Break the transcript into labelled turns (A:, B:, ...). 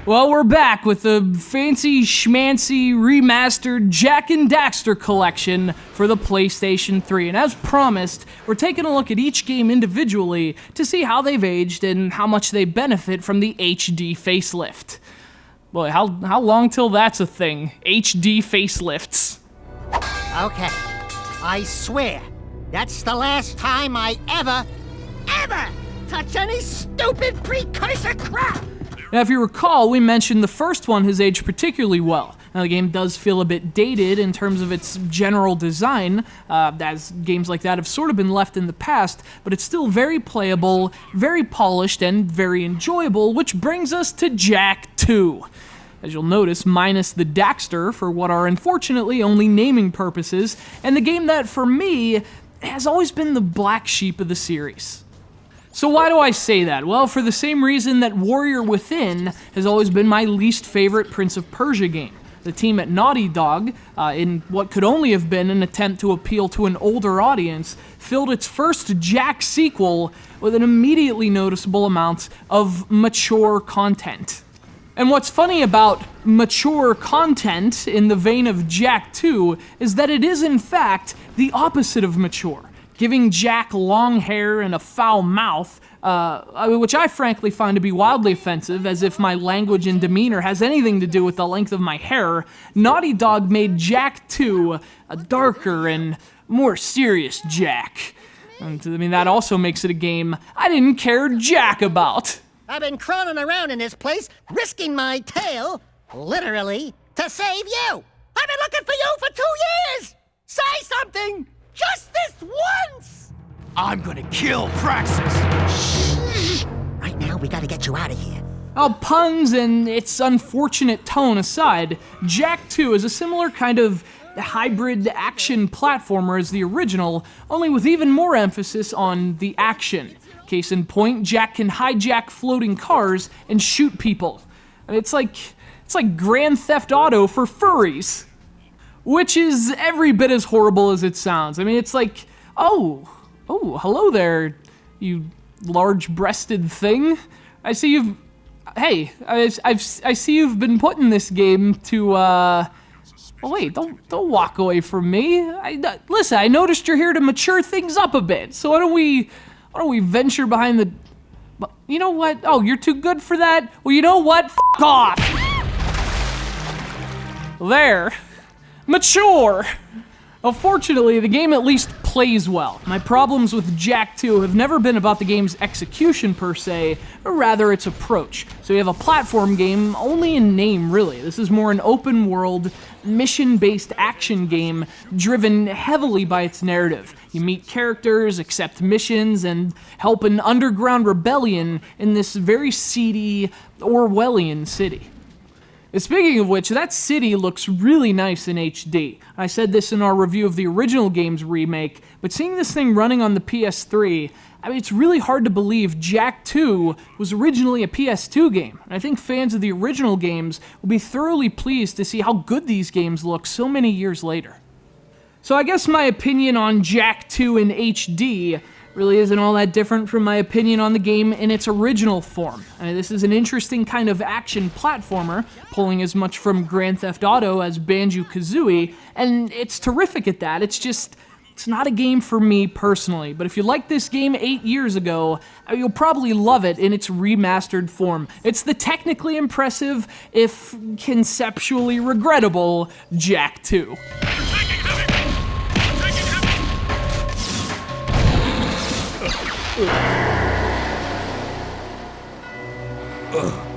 A: Well, we're back with the fancy schmancy remastered Jak and Daxter Collection for the PlayStation 3. And as promised, we're taking a look at each game individually to see how they've aged and how much they benefit from the HD facelift. Boy, how long till that's a thing? HD facelifts.
B: Okay, I swear, that's the last time I ever touch any stupid precursor crap!
A: Now, if you recall, we mentioned the first one has aged particularly well. Now, the game does feel a bit dated in terms of its general design, as games like that have sort of been left in the past, but it's still very playable, very polished, and very enjoyable, which brings us to Jak II. As you'll notice, minus the Daxter for what are unfortunately only naming purposes, and the game that, for me, has always been the black sheep of the series. So why do I say that? Well, for the same reason that Warrior Within has always been my least favorite Prince of Persia game. The team at Naughty Dog, in what could only have been an attempt to appeal to an older audience, filled its first Jak sequel with an immediately noticeable amount of mature content. And what's funny about mature content in the vein of Jak II is that it is in fact the opposite of mature. Giving Jak long hair and a foul mouth, which I frankly find to be wildly offensive, as if my language and demeanor has anything to do with the length of my hair, Naughty Dog made Jak II a darker and more serious Jak. And I mean, that also makes it a game I didn't care jack about.
B: I've been crawling around in this place, risking my tail, literally, to save you! I've been looking for you for 2 years! Say something! Just this once!
C: I'm gonna kill Praxis!
B: Shh! Right now, we gotta get you out of here.
A: Well, puns and its unfortunate tone aside, Jak II is a similar kind of hybrid action platformer as the original, only with even more emphasis on the action. Case in point, Jak can hijack floating cars and shoot people. I mean, it's like Grand Theft Auto for furries. Which is every bit as horrible as it sounds. I mean, it's like, oh, hello there, you large-breasted thing. I see you've, hey, I see you've been putting this game to, well, wait, don't walk away from me. Listen, I noticed you're here to mature things up a bit, so why don't we venture behind the, you know what? Oh, you're too good for that? Well, you know what? F*** off. There. Mature! Unfortunately, the game at least plays well. My problems with Jak II have never been about the game's execution per se, or rather its approach. So you have a platform game only in name, really. This is more an open-world, mission-based action game driven heavily by its narrative. You meet characters, accept missions, and help an underground rebellion in this very seedy, Orwellian city. And speaking of which, that city looks really nice in HD. I said this in our review of the original game's remake, but seeing this thing running on the PS3, I mean, it's really hard to believe Jak II was originally a PS2 game. And I think fans of the original games will be thoroughly pleased to see how good these games look so many years later. So I guess my opinion on Jak II in HD really isn't all that different from my opinion on the game in its original form. I mean, this is an interesting kind of action platformer, pulling as much from Grand Theft Auto as Banjo-Kazooie, and it's terrific at that. It's not a game for me personally, but if you liked this game 8 years ago, you'll probably love it in its remastered form. It's the technically impressive, if conceptually regrettable, Jak II.
C: Ugh.